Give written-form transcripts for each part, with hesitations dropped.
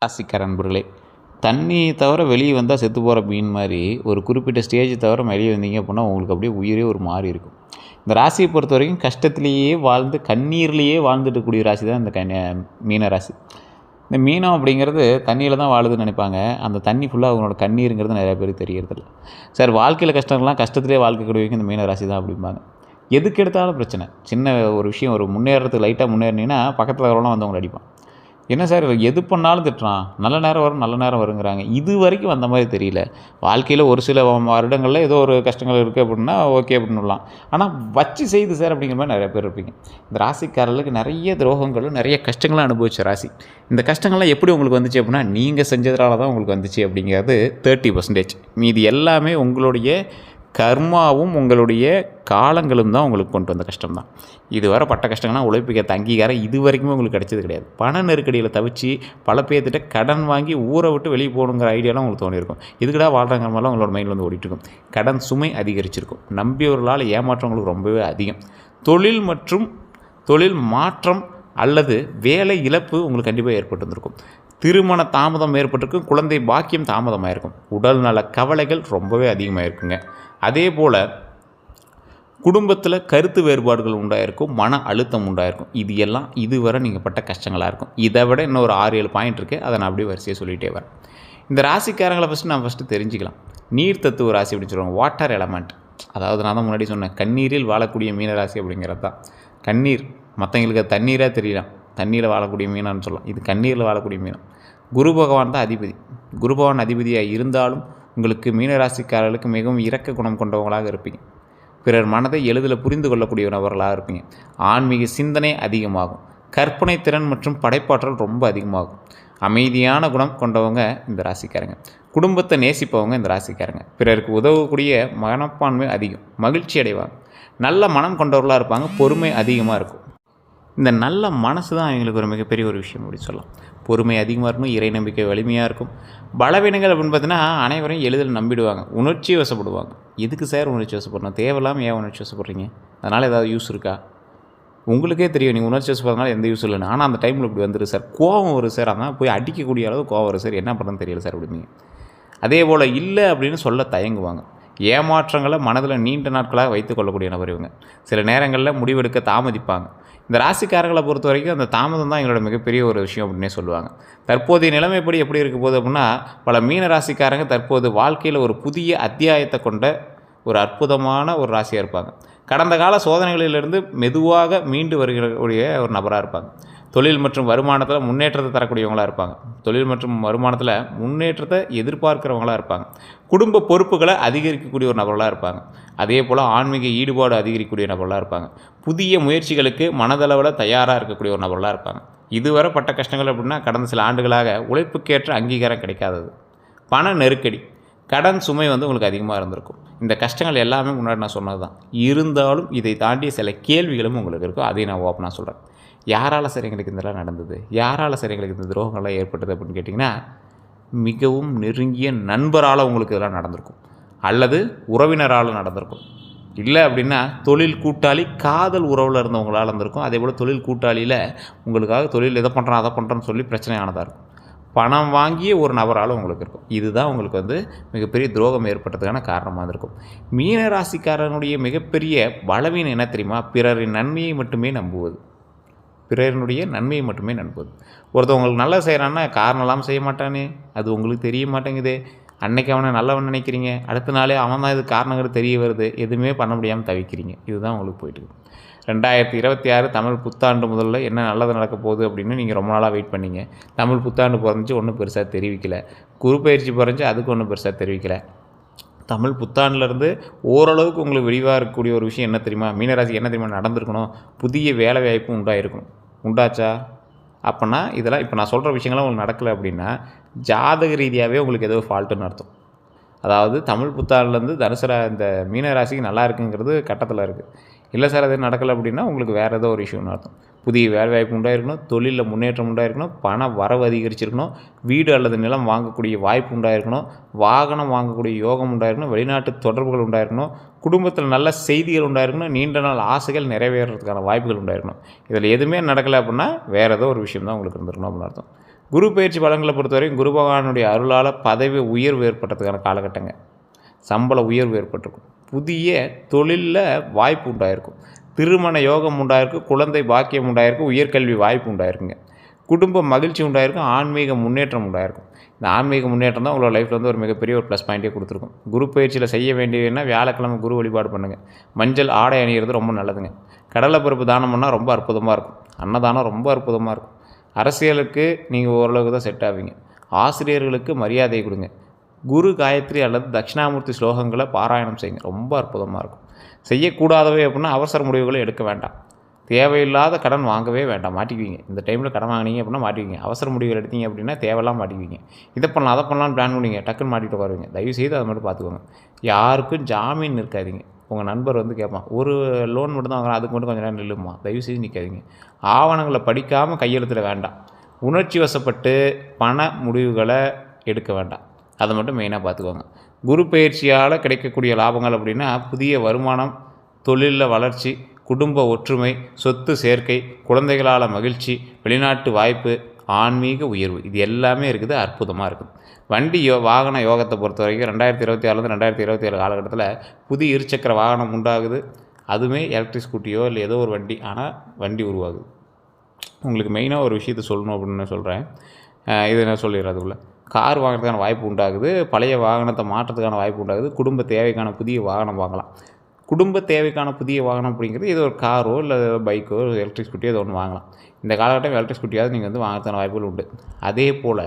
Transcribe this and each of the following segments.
ராசிக்கார நண்பர்களே, தண்ணி தவிர வெளியே வந்தால் செத்து போகிற மீன் மாதிரி ஒரு குறிப்பிட்ட ஸ்டேஜ் தவிர வெளியே வந்தீங்க அப்படின்னா உங்களுக்கு அப்படியே உயிரே ஒரு மாறி இருக்கும். இந்த ராசியை பொறுத்த வரைக்கும் கஷ்டத்துலேயே வாழ்ந்து கண்ணீர்லேயே வாழ்ந்துட்டு இருக்கக்கூடிய ராசி தான் இந்த மீன ராசி. இந்த மீனம் அப்படிங்கிறது தண்ணியில் தான் வாழுதுன்னு நினைப்பாங்க. அந்த தண்ணி ஃபுல்லாக அவங்களோட கண்ணீருங்கிறது நிறைய பேருக்கு தெரியறதில்ல. சார் வாழ்க்கையில் கஷ்டங்கள்லாம் கஷ்டத்துலேயே வாழ்க்கக்கூடியவங்க இந்த மீன ராசி தான் அப்படிம்பாங்க. எதுக்கு எடுத்தாலும் பிரச்சனை. சின்ன ஒரு விஷயம் ஒரு முன்னேறதுக்கு லைட்டாக முன்னேறினீங்கன்னா பக்கத்தில் வரலாம் வந்து அவங்களை அடிப்பான். என்ன சார் எது பண்ணாலும் திட்டுறான், நல்ல நேரம் வரும் நல்ல நேரம் வருங்கிறாங்க. இது வரைக்கும் வந்த மாதிரி தெரியல. வாழ்க்கையில் ஒரு சில வருடங்களில் ஏதோ ஒரு கஷ்டங்கள் இருக்குது அப்படின்னா ஓகே அப்படின்னுலாம். ஆனால் வச்சு செய்து சார் அப்படிங்கிற மாதிரி நிறைய பேர் இருப்பீங்க. இந்த ராசிக்காரர்களுக்கு நிறைய துரோகங்களும் நிறைய கஷ்டங்களும் அனுபவிச்ச ராசி. இந்த கஷ்டங்கள்லாம் எப்படி உங்களுக்கு வந்துச்சு அப்படின்னா நீங்கள் செஞ்சதுனால தான் உங்களுக்கு வந்துச்சு அப்படிங்கிறது 30%. மீதி எல்லாமே உங்களுடைய கர்மாவும் உங்களுடைய காலங்களும் தான் உங்களுக்கு கொண்டு வந்த கஷ்டம் தான். இதுவரை பட்ட கஷ்டங்கள்லாம் உழைப்புக்கேற்ற அங்கீகாரம் இது வரைக்குமே உங்களுக்கு கிடைச்சது கிடையாது. பண நெருக்கடியில் தவிச்சு பல பேர்த்திட்ட கடன் வாங்கி ஊரை விட்டு வெளியே போகணுங்கிற ஐடியாலாம் உங்களுக்கு தோணியிருக்கும். இதுக்கடா வாழ்கிறாங்கிற மாதிரிலாம் உங்களோட மைண்டில் வந்து ஓடிட்டுருக்கும். கடன் சுமை அதிகரிச்சிருக்கும். நம்பியவர்களால் ஏமாற்றம் உங்களுக்கு ரொம்பவே அதிகம். தொழில் மற்றும் தொழில் மாற்றம் அல்லது வேலை இழப்பு உங்களுக்கு கண்டிப்பாக ஏற்பட்டு வந்திருக்கும். திருமண தாமதம் ஏற்பட்டிருக்கும். குழந்தை பாக்கியம் தாமதமாக இருக்கும். உடல் நல கவலைகள் ரொம்பவே அதிகமாக இருக்குங்க. அதே போல் குடும்பத்தில் கருத்து வேறுபாடுகள் உண்டாயிருக்கும். மன அழுத்தம் உண்டாயிருக்கும். இது எல்லாம் இதுவரை நீங்கள் பட்ட கஷ்டங்களாக இருக்கும். இதை விட இன்னும் ஒரு 6-7 பாயிண்ட் இருக்குது. அதை நான் அப்படியே வரிசையாக சொல்லிகிட்டே வரேன். இந்த ராசிக்காரங்களை ஃபஸ்ட்டு தெரிஞ்சுக்கலாம். நீர் தத்துவ ராசி அப்படின்னு சொல்லுவாங்க. Water element. அதாவது நான் தான் முன்னாடி சொன்னேன், கண்ணீரில் வாழக்கூடிய மீன ராசி அப்படிங்கிறது தான். கண்ணீர் மற்றவங்களுக்கு அது தண்ணீராக தெரியலாம். தண்ணீரில் வாழக்கூடிய மீனான்னு சொல்லலாம். இது கண்ணீரில் வாழக்கூடிய மீனம். குரு பகவான் தான் அதிபதி. குரு பகவான் அதிபதியாக இருந்தாலும் உங்களுக்கு மீனராசிக்காரர்களுக்கு மிகவும் இரக்க குணம் கொண்டவங்களாக இருப்பீங்க. பிறர் மனதை எளிதில் புரிந்து கொள்ளக்கூடிய நபர்களாக இருப்பீங்க. ஆன்மீக சிந்தனை அதிகமாகும். கற்பனை திறன் மற்றும் படைப்பாற்றல் ரொம்ப அதிகமாகும். அமைதியான குணம் கொண்டவங்க இந்த ராசிக்காரங்க. குடும்பத்தை நேசிப்பவங்க இந்த ராசிக்காரங்க. பிறருக்கு உதவக்கூடிய மனப்பான்மை அதிகம். மகிழ்ச்சி அடைவாங்க. நல்ல மனம் கொண்டவர்களாக இருப்பாங்க. பொறுமை அதிகமாக இருக்கும். இந்த நல்ல மனசு தான் அவங்களுக்கு ஒரு மிகப்பெரிய ஒரு விஷயம் அப்படின்னு சொல்லலாம். பொறுமை அதிகமாக இருக்கும். இறை நம்பிக்கை வலிமையாக இருக்கும். பலவீனங்கள் அப்படின்னு பார்த்தீங்கன்னா அனைவரையும் எளிதில் நம்பிடுவாங்க. உணர்ச்சி வசப்படுவாங்க. எதுக்கு சார் உணர்ச்சி வசப்படணும்? தேவையில்லாமல் ஏன் உணர்ச்சி வசப்படுறீங்க? அதனால் ஏதாவது யூஸ் இருக்கா? உங்களுக்கே தெரியும் நீங்கள் உணர்ச்சி வசப்படுறதுனால எந்த யூஸ் இல்லைன்னு. ஆனால் அந்த டைமில் இப்படி வந்துடும் சார், கோவம் வரும் சார், அதான் போய் அடிக்கக்கூடிய அளவு கோவம் வரும் சார், என்ன பண்ணுறதுன்னு தெரியல சார் அப்படிங்க. அதே போல் இல்லை அப்படின்னு சொல்ல தயங்குவாங்க. ஏமாற்றங்களை மனதில் நீண்ட நாட்களாக வைத்துக் கொள்ளக்கூடிய நபர் இவங்க. சில நேரங்களில் முடிவெடுக்க தாமதிப்பாங்க. இந்த ராசிக்காரர்களை பொறுத்த வரைக்கும் அந்த தாமதம் தான் எங்களோட மிகப்பெரிய ஒரு விஷயம் அப்படின்னே சொல்லுவாங்க. தற்போதைய நிலைமைப்படி எப்படி இருக்க போகுது அப்படின்னா, பல மீன ராசிக்காரங்க தற்போது வாழ்க்கையில் ஒரு புதிய அத்தியாயத்தை கொண்ட ஒரு அற்புதமான ஒரு ராசியாக இருப்பாங்க. கடந்த கால சோதனைகளிலிருந்து மெதுவாக மீண்டு வருகிறக்கூடிய ஒரு நபராக இருப்பாங்க. தொழில் மற்றும் வருமானத்தில் முன்னேற்றத்தை தரக்கூடியவங்களாக இருப்பாங்க. தொழில் மற்றும் வருமானத்தில் முன்னேற்றத்தை எதிர்பார்க்குறவங்களாக இருப்பாங்க. குடும்ப பொறுப்புகளை அதிகரிக்கக்கூடிய ஒரு நபர்களாக இருப்பாங்க. அதே போல் ஆன்மீக ஈடுபாடு அதிகரிக்கக்கூடிய நபர்களாக இருப்பாங்க. புதிய முயற்சிகளுக்கு மனதளவில் தயாராக இருக்கக்கூடிய ஒரு நபர்களாக இருப்பாங்க. இதுவரை பட்ட கஷ்டங்கள் அப்படின்னா கடந்த சில ஆண்டுகளாக உழைப்புக்கேற்ற அங்கீகாரம் கிடைக்காதது, பண நெருக்கடி, கடன் சுமை உங்களுக்கு அதிகமாக இருந்திருக்கும். இந்த கஷ்டங்கள் எல்லாமே முன்னாடி நான் சொன்னது தான். இருந்தாலும் இதை தாண்டிய சில கேள்விகளும் உங்களுக்கு இருக்கும். அதையும் நான் ஓப்பனாக சொல்கிறேன். யாரால் சார் எங்களுக்கு இதெல்லாம் நடந்தது? யாரால் சார் எங்களுக்கு இந்த துரோகங்கள்லாம் ஏற்பட்டது அப்படின்னு கேட்டிங்கன்னா, மிகவும் நெருங்கிய நண்பரால் உங்களுக்கு இதெல்லாம் நடந்திருக்கும். அல்லது உறவினரால் நடந்திருக்கும். இல்லை அப்படின்னா தொழில் கூட்டாளி காதல் உறவில் இருந்தவங்களால் இருந்திருக்கும். அதே போல் தொழில் கூட்டாளியில் உங்களுக்காக தொழில் எதை பண்ணுறோம் அதை பண்ணுறோன்னு சொல்லி பிரச்சனையானதாக இருக்கும். பணம் வாங்கிய ஒரு நபரால் உங்களுக்கு இருக்கும். இதுதான் உங்களுக்கு மிகப்பெரிய துரோகம் ஏற்பட்டதுக்கான காரணமாக இருக்கும். மீன ராசிக்காரனுடைய மிகப்பெரிய பலவீனம் என்ன தெரியுமா? பிறரின் நன்மையை மட்டுமே நம்புவது. பிறரினுடைய நன்மையை மட்டுமே நம்புவது. ஒருத்தவங்களுக்கு நல்லா செய்கிறான்னா காரணம் இல்லாமல் செய்ய மாட்டானே, அது உங்களுக்கு தெரிய மாட்டேங்குது. அன்னைக்கு அவனை நல்லவன் நினைக்கிறீங்க, அடுத்த நாளே அவன் தான் இது காரணங்கள் தெரிய வருது. எதுவுமே பண்ண முடியாமல் தவிக்கிறீங்க. இதுதான் உங்களுக்கு போயிட்டுருக்கு. 2026 தமிழ் புத்தாண்டு முதல்ல என்ன நல்லது நடக்க போகுது அப்படின்னு நீங்கள் ரொம்ப நாளாக வெயிட் பண்ணீங்க. தமிழ் புத்தாண்டு பிறந்துச்சு, ஒன்றும் பெருசாக தெரிவிக்கலை. குரு பயிற்சி பிறந்துச்சு, அதுக்கு ஒன்றும் பெருசாக தெரிவிக்கலை. தமிழ் புத்தாண்டுலேருந்து ஓரளவுக்கு உங்களுக்கு விரிவாக இருக்கக்கூடிய ஒரு விஷயம் என்ன தெரியுமா? மீனராசி என்ன தெரியுமா நடந்திருக்கணும்? புதிய வேலை வாய்ப்பு உண்டாயிருக்கணும். உண்டாச்சா? அப்போனா இதெல்லாம் இப்போ நான் சொல்கிற விஷயங்கள்லாம் உங்களுக்கு நடக்கலை அப்படின்னா ஜாதக ரீதியாகவே உங்களுக்கு ஏதோ ஃபால்ட்டுன்னு அர்த்தம். அதாவது தமிழ் புத்தாண்டுலேருந்து இந்த மீனராசிக்கு நல்லா இருக்குங்கிறது கட்டத்தில் இருக்குது. இல்லை சார் அது நடக்கலை அப்படின்னா உங்களுக்கு வேறு ஏதோ ஒரு இஷ்யூன்னு அர்த்தம். புதிய வேலைவாய்ப்பு உண்டாயிருக்கணும். தொழிலில் முன்னேற்றம் உண்டாயிருக்கணும். பண வரவு அதிகரிச்சிருக்கணும். வீடு அல்லது நிலம் வாங்கக்கூடிய வாய்ப்பு உண்டாயிருக்கணும். வாகனம் வாங்கக்கூடிய யோகம் உண்டாயிருக்கணும். வெளிநாட்டு தொடர்புகள் உண்டாயிருக்கணும். குடும்பத்தில் நல்ல செய்திகள் உண்டாயிருக்கணும். நீண்ட நாள் ஆசைகள் நிறைவேறதுக்கான வாய்ப்புகள் உண்டாயிருக்கணும். இதில் எதுவுமே நடக்கலை அப்படின்னா வேறு ஏதோ ஒரு விஷயம் தான் உங்களுக்கு இருந்திருக்கணும் அப்படின்னு அர்த்தம். குரு பயிற்சி பலன்களை பொறுத்தவரைக்கும் குரு பகவானுடைய அருளால் பதவி உயர்வு ஏற்பட்டதுக்கான காலகட்டங்க. சம்பள உயர்வு ஏற்பட்டிருக்கும். புதிய தொழிலில் வாய்ப்பு உண்டாயிருக்கும். திருமண யோகம் உண்டாயிருக்கும். குழந்தை பாக்கியம் உண்டாயிருக்கும். உயர்கல்வி வாய்ப்பு உண்டாயிருக்குங்க. குடும்ப மகிழ்ச்சி உண்டாயிருக்கும். ஆன்மீக முன்னேற்றம் உண்டாயிருக்கும். இந்த ஆன்மீக முன்னேற்றம் தான் உங்களோட லைஃப்பில் வந்து ஒரு மிகப்பெரிய ஒரு ப்ளஸ் பாயிண்ட்டே கொடுத்துருக்கும். குரு பயிற்சியில் செய்ய வேண்டியதுன்னா வியாழக்கிழமை குரு வழிபாடு பண்ணுங்கள். மஞ்சள் ஆடை அணிகிறது ரொம்ப நல்லதுங்க. கடலை பருப்பு தானம் பண்ணால் ரொம்ப அற்புதமாக இருக்கும். அன்னதானம் ரொம்ப அற்புதமாக இருக்கும். அரசியலுக்கு நீங்கள் ஓரளவுக்கு தான் செட் ஆவீங்க. ஆசிரியர்களுக்கு மரியாதை கொடுங்க. குரு காயத்ரி அல்லது தட்சிணாமூர்த்தி ஸ்லோகங்களை பாராயணம் செய்யுங்க. ரொம்ப அற்புதமாக இருக்கும். செய்யக்கூடாதவை அப்படின்னா அவசர முடிவுகளை எடுக்க வேண்டாம். தேவையில்லாத கடன் வாங்கவே வேண்டாம், மாட்டிக்குவீங்க. இந்த டைமில் கடன் வாங்கினீங்க அப்படின்னா மாட்டிக்குவீங்க. அவசர முடிவுகள் எடுத்தீங்க அப்படின்னா தேவையெல்லாம் மாட்டிக்குவீங்க. இதை பண்ணலாம் அதை பண்ணலான்னு பிளான் பண்ணிங்க, டக்குன்னு மாட்டிகிட்டு வருவீங்க. தயவுசெய்து அதை மட்டும் பார்த்துக்கோங்க. யாருக்கும் ஜாமீன் இருக்காதீங்க. உங்கள் நண்பர் வந்து கேட்பான், ஒரு லோன் மட்டும் தான் வாங்குறேன், அதுக்கு மட்டும் கொஞ்சம் நேரம் நில்லுமா, தயவுசெய்து நிற்காதீங்க. ஆவணங்களை படிக்காமல் கையெழுத்தில் வேண்டாம். உணர்ச்சி வசப்பட்டு பண முடிவுகளை எடுக்க வேண்டாம். அதை மட்டும் மெயினாக பார்த்துக்கோங்க. குரு பயிற்சியால் கிடைக்கக்கூடிய லாபங்கள் அப்படின்னா புதிய வருமானம், தொழிலில் வளர்ச்சி, குடும்ப ஒற்றுமை, சொத்து சேர்க்கை, குழந்தைகளால் மகிழ்ச்சி, வெளிநாட்டு வாய்ப்பு, ஆன்மீக உயர்வு, இது எல்லாமே இருக்குது. அற்புதமாக இருக்குது. வண்டி வாகன யோகத்தை பொறுத்த வரைக்கும் 2026 2027 காலகட்டத்தில் புதிய இருசக்கர வாகனம் உண்டாகுது. அதுவுமே எலக்ட்ரிக் ஸ்கூட்டியோ இல்லை ஏதோ ஒரு வண்டி, ஆனால் வண்டி உருவாகுது. உங்களுக்கு மெயினாக ஒரு விஷயத்தை சொல்லணும் அப்படின்னு சொல்கிறேன். இதை நான் சொல்லிடுறேன். அதுக்குள்ளே கார் வாங்குறதுக்கான வாய்ப்பு உண்டாகுது. பழைய வாகனத்தை மாற்றத்துக்கான வாய்ப்பு உண்டாகுது. குடும்ப தேவைக்கான புதிய வாகனம் வாங்கலாம். குடும்ப தேவைக்கான புதிய வாகனம் அப்படிங்கிறது ஏதோ ஒரு காரோ இல்லை பைக்கோ எலக்ட்ரிக் ஸ்கூட்டியோ ஏதோ ஒன்று வாங்கலாம். இந்த காலகட்டம் எலக்ட்ரிக் ஸ்கூட்டியாவது நீங்கள் வந்து வாங்குறதுக்கான வாய்ப்புகள் உண்டு. அதே போல்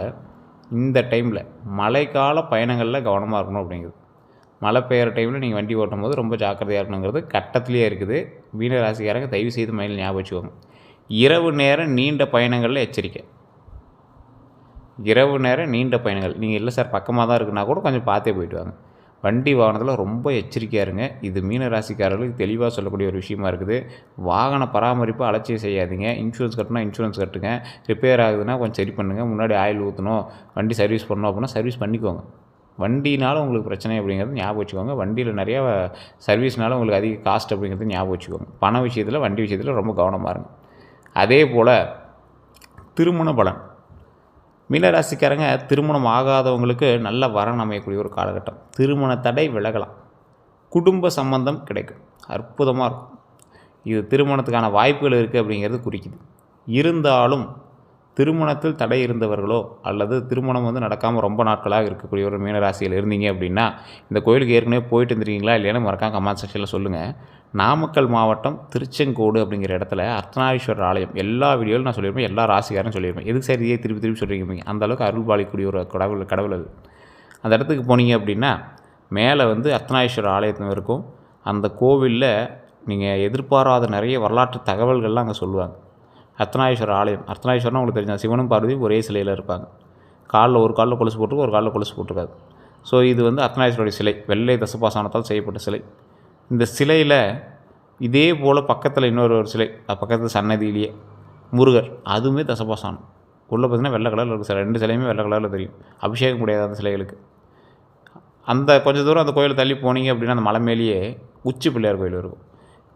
இந்த டைமில் மழைக்கால பயணங்களில் கவனமாக இருக்கணும் அப்படிங்கிறது. மழை பெய்கிற டைமில் நீங்கள் வண்டி ஓட்டும் போது ரொம்ப ஜாக்கிரதையாக இருக்கணுங்கிறது கட்டத்துலேயே இருக்குது. மீன ராசிக்காரங்க தயவு செய்து மைண்டில் ஞாபகம் வச்சுக்கோங்க. இரவு நேரம் நீண்ட பயணங்களில் எச்சரிக்கை. இரவு நேரம் நீண்ட பயணங்கள் நீங்கள் இல்லை சார் பக்கமாக தான் இருக்குன்னா கூட கொஞ்சம் பார்த்தே போயிட்டு வாங்க. வண்டி வாகனத்தில் ரொம்ப எச்சரிக்கையாக இருங்க. இது மீன ராசிக்காரர்களுக்கு தெளிவாக சொல்லக்கூடிய ஒரு விஷயமா இருக்குது. வாகன பராமரிப்பு அலட்சியம் செய்யாதீங்க. இன்சூரன்ஸ் கட்டணும், இன்சூரன்ஸ் கட்டுங்க. ரிப்பேர் ஆகுதுன்னா கொஞ்சம் சரி பண்ணுங்கள். முன்னாடி ஆயில் ஊற்றணும், வண்டி சர்வீஸ் பண்ணணும் அப்படின்னா சர்வீஸ் பண்ணிக்கோங்க. வண்டினால் உங்களுக்கு பிரச்சனை அப்படிங்கிறது ஞாபகம் வச்சுக்கோங்க. வண்டியில் நிறையா சர்வீஸ்னால உங்களுக்கு அதிக காஸ்ட் அப்படிங்கிறது ஞாபகம் வச்சுக்கோங்க. பண விஷயத்தில் வண்டி விஷயத்தில் ரொம்ப கவனமாக இருங்க. அதே போல் திருமண பலன். மீனராசிக்காரங்க திருமணம் ஆகாதவங்களுக்கு நல்ல வரன் அமையக்கூடிய ஒரு காலகட்டம். திருமண தடை விலகலாம். குடும்ப சம்பந்தம் கிடைக்கும். அற்புதமாக இருக்கும். இது திருமணத்துக்கான வாய்ப்புகள் இருக்குது அப்படிங்கிறது குறிக்குது. இருந்தாலும் திருமணத்தில் தடை இருந்தவர்களோ அல்லது திருமணம் வந்து நடக்காமல் ரொம்ப நாட்களாக இருக்கக்கூடிய ஒரு மீனராசியில் இருந்தீங்க அப்படின்னா இந்த கோயிலுக்கு ஏற்கனவே போயிட்டு இருந்துருக்கீங்களா இல்லைன்னா மறக்காம கமெண்ட் செக்ஷனில் சொல்லுங்கள். நாமக்கல் மாவட்டம் திருச்செங்கோடு அப்படிங்கிற இடத்துல அர்த்தநாரீஸ்வரர் ஆலயம். எல்லா வீடியோவில் நான் சொல்லியிருப்பேன், எல்லா ராசிக்காரரும் சொல்லியிருப்பேன். எதுக்கு சார் இதே திருப்பி திருப்பி சொல்லியிருக்கீங்க? அந்தளவுக்கு அருள் பாலிக்கூடிய ஒரு கடவுள் அது. அந்த இடத்துக்கு போனீங்க அப்படின்னா மேலே வந்து அர்த்தநாரீஸ்வரர் ஆலயத்தில் இருக்கும். அந்த கோவிலில் நீங்கள் எதிர்பாராத நிறைய வரலாற்று தகவல்கள்லாம் அங்கே சொல்லுவாங்க. அர்த்தநாரீஸ்வரர் ஆலயம். அர்த்தநாரீஸ்வரர்னா உங்களுக்கு தெரிஞ்ச சிவனும் பார்வதியும் ஒரே சிலையில் இருப்பாங்க. ஒரு காலில் கொலுசு போட்டிருக்கும், ஒரு காலில் கொலுசு போட்டிருக்காது. ஸோ இது வந்து அர்த்தநாரீஸ்வரருடைய சிலை. வெள்ளை தசபாசானத்தால் செய்யப்பட்ட சிலை. இந்த சிலையில் இதே போல் பக்கத்தில் இன்னொரு சிலை, பக்கத்தில் சன்னதியிலேயே முருகர், அதுவுமே தசபாசானம். உள்ளே பார்த்திங்கன்னா வெள்ளை கலரில் இருக்குது சார். 2 சிலையுமே வெள்ளை கலரில் தெரியும். அபிஷேகம் முடியாது அந்த சிலைகளுக்கு. அந்த கொஞ்சம் தூரம் அந்த கோயிலை தள்ளி போனீங்க அப்படின்னா அந்த மலை மேலேயே உச்சி பிள்ளையார் கோயில் இருக்கும்.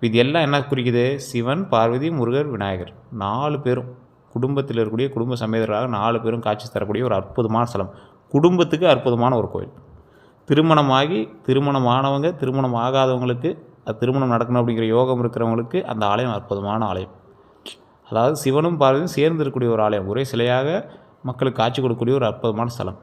இது எல்லாம் என்ன குறிக்குது? சிவன், பார்வதி, முருகர், விநாயகர் 4 பேரும் குடும்பத்தில் இருக்கக்கூடிய குடும்ப சமேதராக 4 பேரும் காட்சி தரக்கூடிய ஒரு அற்புதமான ஸ்தலம். குடும்பத்துக்கு அற்புதமான ஒரு கோயில். திருமணமாகி திருமணமானவங்க, திருமணம் ஆகாதவங்களுக்கு, அது திருமணம் நடக்கணும் அப்படிங்கிற யோகம் இருக்கிறவங்களுக்கு அந்த ஆலயம் அற்புதமான ஆலயம். அதாவது சிவனும் பார்வதியும் சேர்ந்து இருக்கக்கூடிய ஒரு ஆலயம். ஒரே சிலையாக மக்களுக்கு காட்சி கொடுக்கக்கூடிய ஒரு அற்புதமான ஸ்தலம்.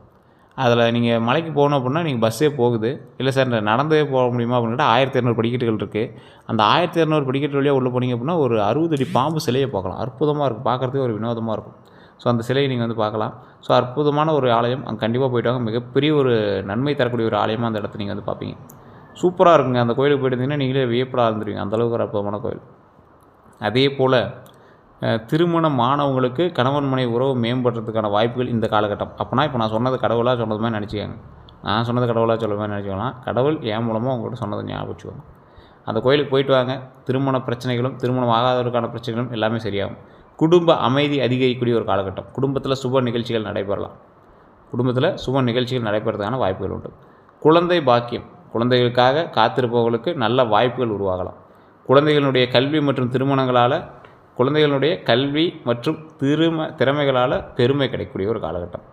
அதில் நீங்கள் மலைக்கு போகணும் அப்படின்னா நீங்கள் பஸ்ஸே போகுது. இல்லை சார் நடந்தே போக முடியுமா அப்படின்னா 1200 படிக்கட்டுகள் இருக்குது. அந்த 1200 படிக்கட்டு வழியாக உள்ளே போனீங்க அப்படின்னா ஒரு 60 அடி பாம்பு சிலையை பார்க்கலாம். அற்புதமாக இருக்கும். பார்க்குறதுக்கு ஒரு வினோதமாக இருக்கும். ஸோ அந்த சிலையை நீங்கள் வந்து பார்க்கலாம். ஸோ அற்புதமான ஒரு ஆலயம். அங்கே கண்டிப்பாக போய்ட்டு வாங்க. மிகப்பெரிய ஒரு நன்மை தரக்கூடிய ஒரு ஆலயமாக அந்த இடத்த நீங்கள் வந்து பார்ப்பீங்க. சூப்பராக இருக்குங்க. அந்த கோயிலுக்கு போய்ட்டு நீங்களே வியப்படாக இருந்துருவீங்க. அந்தளவுக்கு ஒரு அற்புதமான கோயில். அதே போல் திருமணமானவங்களுக்கு கணவன் மனைவி உறவு மேம்படுறதுக்கான வாய்ப்புகள் இந்த காலகட்டம். அப்போனா இப்போ நான் சொன்னது கடவுளாக சொன்னது மாதிரி நினச்சிக்கோங்க. நான் சொன்னது கடவுளாக சொல்ல மாதிரி நினச்சிக்கலாம். கடவுள் என் மூலமாக உங்கள்கிட்ட சொன்னதை ஞாபகம் வச்சுக்கோங்க. அந்த கோயிலுக்கு போயிட்டு வாங்க. திருமண பிரச்சனைகளும் திருமணம் ஆகாதவருக்கான பிரச்சனைகளும் எல்லாமே சரியாகும். குடும்ப அமைதி அதிகரிக்கக்கூடிய ஒரு காலகட்டம். குடும்பத்தில் சுப நிகழ்ச்சிகள் நடைபெறலாம். குடும்பத்தில் சுப நிகழ்ச்சிகள் நடைபெறதுக்கான வாய்ப்புகள் உண்டு. குழந்தை பாக்கியம். குழந்தைகளுக்காக காத்திருப்பவர்களுக்கு நல்ல வாய்ப்புகள் உருவாகலாம். குழந்தைகளுடைய கல்வி மற்றும் திருமணங்களால் குழந்தைகளுடைய கல்வி மற்றும் திறமைகளால் பெருமை கிடைக்கக்கூடிய ஒரு காலகட்டம்.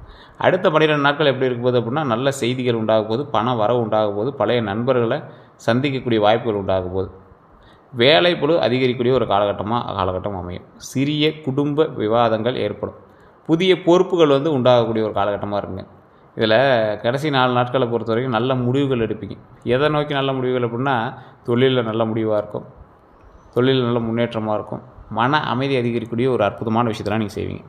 அடுத்த 12 நாட்கள் எப்படி இருக்கும்போது அப்படின்னா, நல்ல செய்திகள் உண்டாகும் போது, பண வரவு உண்டாகும் போது, பழைய நண்பர்களை சந்திக்கக்கூடிய வாய்ப்புகள் உண்டாகும் போது, வேலைப்பளு அதிகரிக்கக்கூடிய ஒரு காலகட்டம் அமையும். சிறிய குடும்ப விவாதங்கள் ஏற்படும். புதிய பொறுப்புகள் உண்டாகக்கூடிய ஒரு காலகட்டமாக இருக்குங்க. இதில் கடைசி 4 நாட்களை பொறுத்த வரைக்கும் நல்ல முடிவுகள் எடுப்பீங்க. எதை நோக்கி நல்ல முடிவுகள் அப்படின்னா, தொழிலில் நல்ல முடிவாக இருக்கும், தொழிலில் நல்ல முன்னேற்றமாக இருக்கும், மன அமைதி அதிகரிக்கக்கூடிய ஒரு அற்புதமான விஷயத்தெல்லாம் நீங்கள் செய்வீங்க.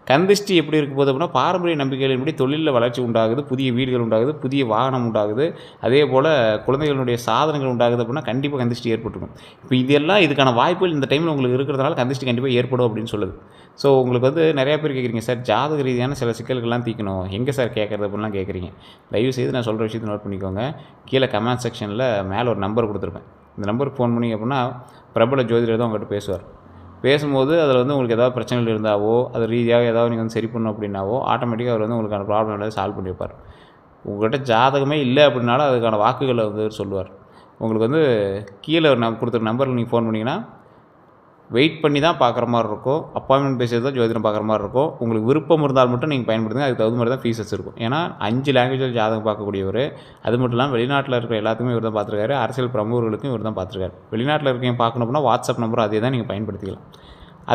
கந்திஷ்டி எப்படி இருக்கும் போது அப்படின்னா, பாரம்பரிய நம்பிக்கைகளின்படி தொழிலில் வளர்ச்சி உண்டாகுது, புதிய வீடுகள் உண்டாகுது, புதிய வாகனம் உண்டாகுது, அதே போல் குழந்தைகளுடைய சாதனைகள் உண்டாகுது அப்படின்னா கண்டிப்பாக கந்திஷ்டி ஏற்பட்டுருக்கும். இப்போ இதுக்கான வாய்ப்புகள் இந்த டைமில் உங்களுக்கு இருக்கிறதுனால கந்திஷ்டி கண்டிப்பாக ஏற்படும் அப்படின்னு சொல்லுது. ஸோ உங்களுக்கு நிறையா பேர் கேட்குறீங்க, சார் ஜாதக ரீதியான சில சிக்கல்கள்லாம் தீர்க்கணும், எங்கே சார் கேட்குறது அப்படின்லாம் கேட்குறீங்க. தயவுசெய்து நான் சொல்கிற விஷயத்தை நோட் பண்ணிக்கோங்க. கீழே கமெண்ட் செக்ஷனில் மேலே ஒரு நம்பர் கொடுத்துருப்பேன். இந்த நம்பருக்கு ஃபோன் பண்ணிங்க அப்படின்னா பிரபல ஜோதிடர் தான் உங்கள்கிட்ட பேசுவார். பேசும்போது அதில் உங்களுக்கு ஏதாவது பிரச்சனைகள் இருந்தாவோ, அது ரீதியாக ஏதாவது நீங்கள் சரி பண்ணணும் அப்படின்னாவோ, ஆட்டோமேட்டிக்காக அவர் உங்களுக்கான ப்ராப்ளம் ஏதாவது சால்வ் பண்ணி வைப்பார். உங்கள்கிட்ட ஜாதகமே இல்லை அப்படின்னாலும் அதுக்கான வாக்குகளை சொல்லுவார். உங்களுக்கு கீழே கொடுத்துருக்க நம்பரில் நீங்கள் ஃபோன் பண்ணிங்கன்னா வெயிட் பண்ணி தான் பார்க்குற மாதிரி இருக்கும். அப்பாயின்மெண்ட் பேசுகிறது தான் ஜோதிடம் பார்க்குற மாதிரி இருக்கும். உங்களுக்கு விருப்பம் இருந்தால் மட்டும் நீங்கள் பயன்படுத்துங்க. அதுக்கு தகுந்த மாதிரி தான் ஃபீஸஸ் இருக்கும். ஏன்னா 5 லாங்குவேஜில் ஜாதகம் பார்க்கக்கூடியவர். அது மட்டும் இல்லாமல் வெளிநாட்டில் இருக்கிற எல்லாத்துக்குமே இவர் தான் பார்த்துருக்காரு. அரசியல் பிரமுகர்களுக்கும் இவர் தான் பார்த்துருக்காரு. வெளிநாட்டில் இருக்கவங்க பார்க்கணும் அப்படின்னா வாட்ஸ்அப் நம்பர் அதே தான் நீங்கள் பயன்படுத்திக்கலாம்.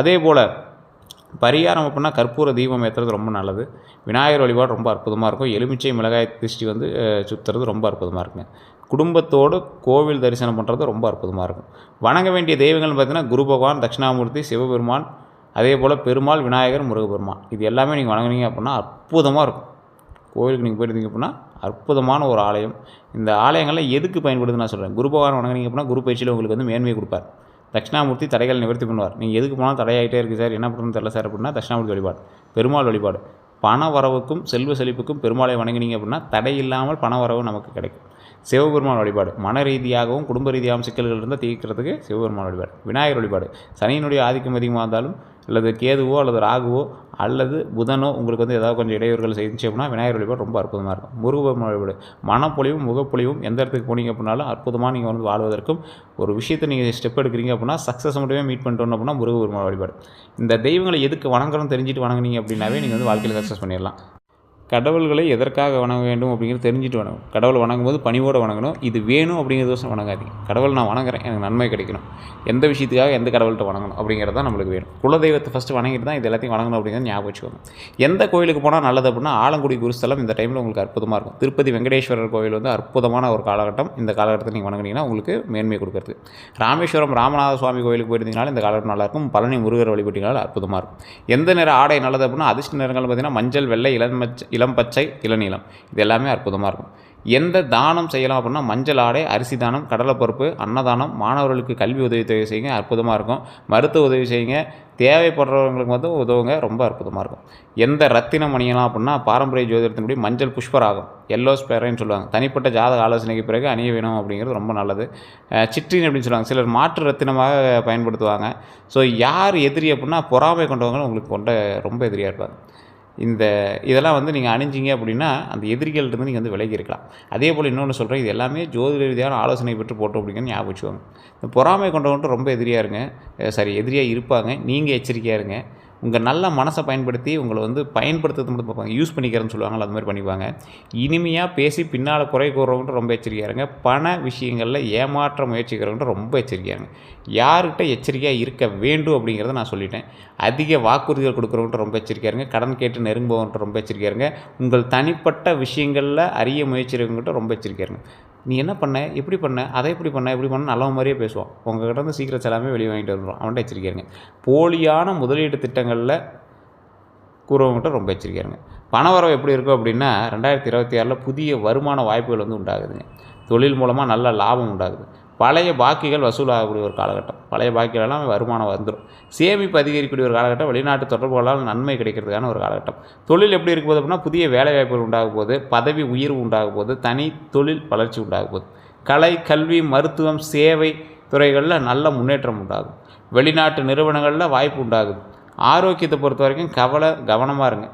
அதே போல் பரிகாரம் அப்படின்னா கற்பூர தீபம் ஏற்றுறது ரொம்ப நல்லது. விநாயகர் வழிபாடு ரொம்ப அற்புதமாக இருக்கும். எலுமிச்சை மிளகாய் திருஷ்டி சுற்றுறது ரொம்ப அற்புதமாக இருக்குங்க. குடும்பத்தோடு கோவில் தரிசனம் பண்ணுறது ரொம்ப அற்புதமாக இருக்கும். வணங்க வேண்டிய தெய்வங்கள்னு பார்த்தீங்கன்னா குரு பகவான், தட்சிணாமூர்த்தி, சிவபெருமான், அதே போல் பெருமாள், விநாயகர், முருகப்பெருமான், இது எல்லாமே நீங்கள் வணங்குனீங்க அப்படின்னா அற்புதமாக இருக்கும். கோவிலுக்கு நீங்கள் போயிருந்தீங்க அப்படின்னா அற்புதமான ஒரு ஆலயம். இந்த ஆலயங்கள்லாம் எதுக்கு பயன்படுதுன்னு நான் சொல்கிறேன். குரு பகவான் வணங்குனீங்க அப்படின்னா குரு பயிற்சியில் உங்களுக்கு மேன்மையை கொடுப்பார். தட்சிணாமூர்த்தி தடைகள் நிவர்த்தி பண்ணுவார். நீங்கள் எதுக்கு போனாலும் தடையாகிட்டே இருக்குது சார், என்ன பண்ணுறது தெரியல சார் அப்படின்னா தட்சிணாமூர்த்தி வழிபாடு, பெருமாள் வழிபாடு. பண வரவுக்கும் செல்வ செழிப்புக்கும் பெருமாளை வணங்கினீங்க அப்படின்னா தடை இல்லாமல் பண வரவு நமக்கு கிடைக்கும். சிவபெருமான் வழிபாடு, மன ரீதியாகவும் குடும்ப ரீதியாகவும் சிக்கல்கள் இருந்தால் தீர்க்கிறதுக்கு சிவபெருமான் வழிபாடு. விநாயகர் வழிபாடு, சனியினுடைய ஆதிக்கம் அதிகமாக இருந்தாலும் அல்லது கேதுவோ அல்லது ராகுவோ அல்லது புதனோ உங்களுக்கு ஏதாவது கொஞ்சம் இடையூறுகள் செஞ்சு அப்படின்னா விநாயகர் வழிபாடு ரொம்ப அற்புதமாக இருக்கும். முருகபெருமான் வழிபாடு, மனப்பொழிவும் முகப்பொழிவும் எந்த இடத்துக்கு போனீங்க அப்படின்னாலும் அற்புதமாக நீங்கள் வாழ்வதற்கும் ஒரு விஷயத்தை நீங்கள் ஸ்டெப் எடுக்கிறீங்க அப்படின்னா சக்ஸஸ் மட்டுமே மீட் பண்ணிட்டோம் அப்படின்னா முருகபெருமான் வழிபாடு. இந்த தெய்வங்களை எதுக்கு வணங்கணும்னு தெரிஞ்சுட்டு வணங்குனீங்க அப்படின்னாவே நீங்கள் வாழ்க்கையில் சக்ஸஸ் பண்ணிடலாம். கடவுள்களை எதற்காக வணங்க வேண்டும் அப்படிங்கிறது தெரிஞ்சுட்டு வணங்கணும். கடவுளை வணங்கும்போது பணிவோடு வணங்கணும். இது வேணும் அப்படிங்கிறதோசம் வணங்காதீங்க. கடவுள் நான் வணங்குறேன், எனக்கு நன்மை கிடைக்கணும், எந்த விஷயத்துக்காக எந்த கடவுள்கிட்ட வணங்கணும் அப்படிங்கிறது தான் நம்மளுக்கு வேணும். குலதெய்வத்தை ஃபஸ்ட்டு வணங்கிட்டு தான் இது எல்லாத்தையும் வணங்கணும் அப்படிங்கிறத ஞாபகம் வச்சுக்கோங்க. எந்த கோயிலுக்கு போனால் நல்லது அப்படின்னா ஆலங்குடி குருஸ்தலம் இந்த டைமில் உங்களுக்கு அற்புதமாக இருக்கும். திருப்பதி வெங்கடேஸ்வரர் கோவில் அற்புதமான ஒரு காலகட்டம். இந்த காலகட்டத்தில் நீங்கள் வணங்கினீங்கன்னா உங்களுக்கு மேன்மை கொடுக்குறது. ராமேஸ்வரம் ராமநாத சுவாமி கோயிலுக்கு போயிருந்தீங்கனாலும் இந்த காலகட்டம் நல்லாயிருக்கும். பழனி முருகர் வழிபட்டீங்கனாலும் அற்புதமாக இருக்கும். எந்த நிற ஆடை நல்லது அப்படின்னா அதிர்ஷ்ட நிறங்கள் பார்த்திங்கன்னா மஞ்சள், வெள்ளை, இளம் பச்சை, இளநீலம், இது எல்லாமே அற்புதமாக இருக்கும். எந்த தானம் செய்யலாம் அப்படின்னா மஞ்சள் ஆடை, அரிசி தானம், கடலைப்பருப்பு, அன்னதானம், மாணவர்களுக்கு கல்வி உதவி செய்யுங்க, அற்புதமாக இருக்கும். மருத்துவ உதவி செய்யுங்க, தேவைப்படுறவங்களுக்கு உதவுங்க, ரொம்ப அற்புதமாக இருக்கும். எந்த ரத்தினம் அணியலாம் அப்படின்னா பாரம்பரிய ஜோதிடத்தின்படி மஞ்சள் புஷ்பராகம், எல்லோ ஸ்பேரைன்னு சொல்லுவாங்க. தனிப்பட்ட ஜாதக ஆலோசனைக்கு பிறகு அணிய வேணும் அப்படிங்கிறது ரொம்ப நல்லது. சிற்றின் அப்படின்னு சொல்லுவாங்க, சிலர் மாற்று ரத்தினமாக பயன்படுத்துவாங்க. ஸோ யார் எதிரி அப்படின்னா பொறாமை கொண்டவங்களும் உங்களுக்கு ரொம்ப எதிரியாக இருப்பாங்க. இதெல்லாம் நீங்கள் அணிஞ்சிங்க அப்படின்னா அந்த எதிரிகள்கிட்ட நீங்கள் விலகி இருக்கலாம். அதே போல் இன்னொன்று சொல்கிறேன், இது எல்லாமே ஜோதிட ரீதியான ஆலோசனை பெற்று போட்டோம் அப்படிங்கிறது ஞாபகம் வச்சுக்கோங்க. இந்த பொறாமை கொண்டவன்ட்டு ரொம்ப எதிரியாக இருங்க, எதிரியாக இருப்பாங்க. நீங்கள் எச்சரிக்கையாக இருங்க. உங்கள் நல்ல மனசை பயன்படுத்தி உங்களை பயன்படுத்துறது மட்டும் பார்ப்பாங்க. யூஸ் பண்ணிக்கிறேன்னு சொல்லுவாங்கள்ல, அது மாதிரி பண்ணிப்பாங்க. இனிமையாக பேசி பின்னால் குறை கூறுறவங்கள்ட்ட ரொம்ப எச்சரிக்கையாக இருங்க. பண விஷயங்களில் ஏமாற்ற முயற்சிக்கிறவங்கள்ட்ட ரொம்ப எச்சரிக்கையாக இருங்க. யார்கிட்ட எச்சரிக்கையாக இருக்க வேண்டும் அப்படிங்கிறத நான் சொல்லிட்டேன். அதிக வாக்குறுதிகள் கொடுக்குறவங்கள்ட்ட ரொம்ப எச்சரிக்கையாக இருங்க. கடன் கேட்டு நெருங்குபவங்கள்ட்ட ரொம்ப எச்சரிக்கையாக இருங்க. உங்கள் தனிப்பட்ட விஷயங்களில் அறிய முயற்சிக்கிறவங்கள்ட்ட ரொம்ப எச்சரிக்கையாக இருங்க. நீ என்ன பண்ண, எப்படி பண்ண, அதை எப்படி பண்ண நல்ல மாதிரியே பேசுவான். உங்கள்கிட்ட சீக்கிரட்ஸ் எல்லாமே வெளியே வாங்கிட்டு வந்துடும். அவன்கிட்ட எச்சரிக்கையாருங்க. போலியான முதலீட்டு திட்டங்களில் கூறவங்கள்ட்ட ரொம்ப எச்சரிக்கையாருங்க. பணவரவு எப்படி இருக்கும் அப்படின்னா 2026 புதிய வருமான வாய்ப்புகள் உண்டாகுதுங்க. தொழில் மூலமாக நல்ல லாபம் உண்டாகுது. பழைய பாக்கிகள் வசூலாகக்கூடிய ஒரு காலகட்டம். பழைய பாக்கிகளெல்லாம் வருமானம் வந்துடும். சேமிப்பு அதிகரிக்கக்கூடிய ஒரு காலகட்டம். வெளிநாட்டு தொடர்புகளால் நன்மை கிடைக்கிறதுக்கான ஒரு காலகட்டம். தொழில் எப்படி இருக்கும்போது அப்படின்னா புதிய வேலைவாய்ப்புகள் உண்டாகும் போது, பதவி உயர்வு உண்டாகும் போது, தனி தொழில் வளர்ச்சி உண்டாகும் போது, கலை, கல்வி, மருத்துவம், சேவை துறைகளில் நல்ல முன்னேற்றம் உண்டாகும். வெளிநாட்டு நிறுவனங்களில் வாய்ப்பு உண்டாகுது. ஆரோக்கியத்தை பொறுத்த வரைக்கும் கவனமாக இருங்க.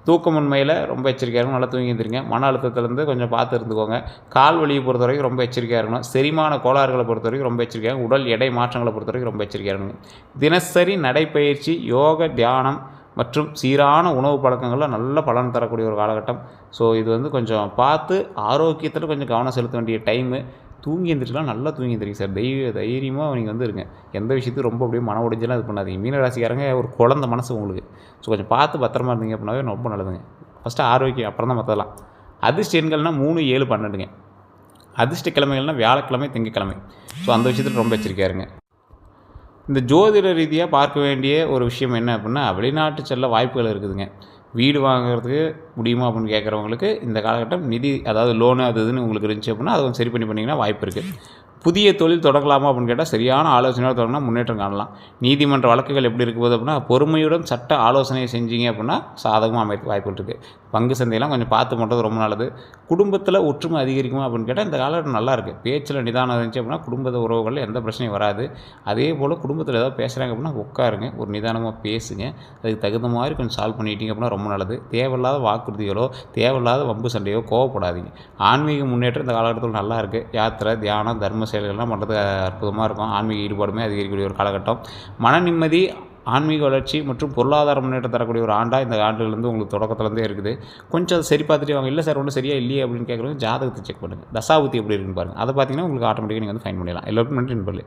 தூக்கமின்மையில் ரொம்ப எச்சரிக்கையாக இருக்கணும். நல்லா தூங்கி எழுந்திரிங்க. மன அழுத்தத்துலேருந்து கொஞ்சம் பார்த்து இருந்துக்கோங்க. கால் வலியை பொறுத்த வரைக்கும் ரொம்ப எச்சரிக்கையாக இருக்கணும். செரிமான கோளாறுகளை பொறுத்த வரைக்கும் ரொம்ப எச்சரிக்கையாக, உடல் எடை மாற்றங்களை பொறுத்த வரைக்கும் ரொம்ப எச்சரிக்கையாக இருக்கணும். தினசரி நடைப்பயிற்சி, யோக, தியானம் மற்றும் சீரான உணவு பழக்கங்களில் நல்ல பலன் தரக்கூடிய ஒரு காலகட்டம். ஸோ இது வந்து கொஞ்சம் பார்த்து ஆரோக்கியத்தில் கொஞ்சம் கவனம் செலுத்த வேண்டிய டைமு. தூங்கி எழுந்திரிச்சிலாம் நல்லா தூங்கி எழுந்திரிங்க சார். தைரியமாக நீங்கள் வந்து இருங்க. எந்த விஷயத்தையும் ரொம்ப அப்படியே மன உடைஞ்செல்லாம் இது பண்ணாதீங்க. மீனராசிக்காரங்க ஒரு குழந்த மனசு உங்களுக்கு. ஸோ கொஞ்சம் பார்த்து பத்திரமா இருந்தீங்க அப்படின்னாவே ரொம்ப நல்லதுங்க. ஃபஸ்ட்டு ஆரோக்கியம், அப்புறம் தான் மற்றதெல்லாம். அதிர்ஷ்ட எண்கள்னால் 3, 7, 12ங்க. அதிர்ஷ்ட கிழமைகள்னால் வியாழக்கிழமை, திங்கக்கிழமை. ஸோ அந்த விஷயத்தில் ரொம்ப எச்சரிக்கையாக இருங்க. இந்த ஜோதிட ரீதியாக பார்க்க வேண்டிய ஒரு விஷயம் என்ன அப்படின்னா, வெளிநாட்டு செல்ல வாய்ப்புகள் இருக்குதுங்க. வீடு வாங்குறதுக்கு முடியுமா அப்படின்னு கேட்குறவங்களுக்கு இந்த காலகட்டம் நிதி, அதாவது லோனு அது இதுன்னு உங்களுக்கு இருந்துச்சு அப்படின்னா அதை கொஞ்சம் சரி பண்ணிங்கன்னா வாய்ப்பு இருக்குது. புதிய தொழில் தொடங்கலாமா அப்படின்னு கேட்டால் சரியான ஆலோசனையோடு தொடங்கினா முன்னேற்றம் காணலாம். நீதிமன்ற வழக்குகள் எப்படி இருக்குது அப்படின்னா பொறுமையுடன் சட்ட ஆலோசனை செஞ்சீங்க அப்படின்னா சாதகமாக அமைக்க வாய்ப்புகள் இருக்குது. பங்கு சந்தையெல்லாம் கொஞ்சம் பார்த்து பண்ணுறது ரொம்ப நல்லது. குடும்பத்தில் ஒற்றுமை அதிகரிக்குமா அப்படின்னு கேட்டால் இந்த காலகட்டம் நல்லா இருக்குது. பேச்சில் நிதானம் இருந்துச்சு அப்படின்னா குடும்ப உறவுகளில் எந்த பிரச்சனையும் வராது. அதே போல் குடும்பத்தில் ஏதாவது பேசுகிறாங்க அப்படின்னா உட்காருங்க, ஒரு நிதானமாக பேசுங்க. அதுக்கு தகுந்த மாதிரி கொஞ்சம் சால்வ் பண்ணிட்டீங்க அப்படின்னா ரொம்ப நல்லது. தேவையில்லாத வாக்குறுதிகளோ தேவையில்லாத வம்பு சண்டையோ கோவப்படாதீங்க. ஆன்மீக முன்னேற்றம் இந்த காலகட்டத்தில் நல்லா இருக்குது. யாத்திரை, தியானம், தர்ம செயல்கள்லாம் பண்ணுறது அற்புதமாக இருக்கும். ஆன்மீக ஈடுபாடுமே அதிகரிக்கக்கூடிய ஒரு காலகட்டம். மன நிம்மதி, ஆன்மீக வளர்ச்சி மற்றும் பொருளாதார முன்னேற்றம் தரக்கூடிய ஒரு ஆண்டாக இந்த ஆண்டுலேருந்து உங்களுக்கு தொடக்கத்துலேருந்தே இருக்குது. கொஞ்சம் அதை சரி பார்த்துட்டு வாங்க. இல்லை சார் ஒன்றும் சரியாக இல்லையே அப்படின்னு கேட்குறவங்க ஜாதகத்தை செக் பண்ணுங்கள். தசாபுத்தி எப்படி இருக்குன்னு பாருங்கள். அதை பார்த்தீங்கன்னா உங்களுக்கு ஆட்டோமேட்டிக்காக நீங்கள் வந்து ஃபைன் பண்ணிடலாம். எல்லோருக்கும் நன்றி நண்பர்களே.